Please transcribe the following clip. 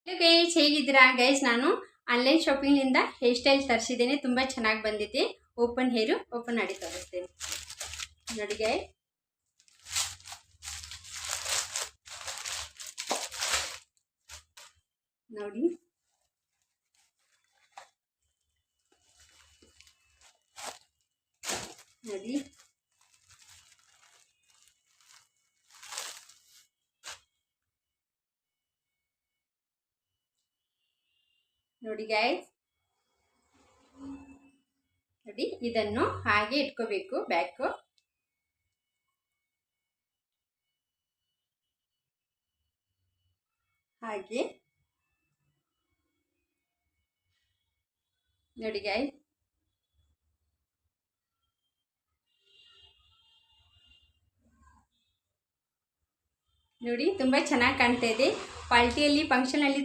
Hello guys, ಹೇಗಿದ್ದೀರಾ guys? ನಾನು online ಶಾಪಿಂಗ್ನಿಂದ hair style ತರಿಸಿದ್ದೇನೆ. ತುಂಬ ಚೆನ್ನಾಗಿ ಬಂದಿದೆ. ಓಪನ್ ಹೇರು ಓಪನ್ ಮಾಡಿ ತೋರಿಸ್ತೇನೆ ನೋಡಿ ಗೈಸ್. ನೋಡಿ ನೋಡಿ ನೋಡಿ ಗೈಸ್, ನೋಡಿ ಇದನ್ನು ಹಾಗೆ ಇಟ್ಕೋಬೇಕು. ಬ್ಯಾಕು ಹಾಗೆ ನೋಡಿ ಗೈಸ್. ನೋಡಿ ತುಂಬಾ ಚೆನ್ನಾಗಿ ಕಾಣ್ತಾ ಇದೆ. ಪಾರ್ಟಿಯಲ್ಲಿ ಫಂಕ್ಷನ್ ಅಲ್ಲಿ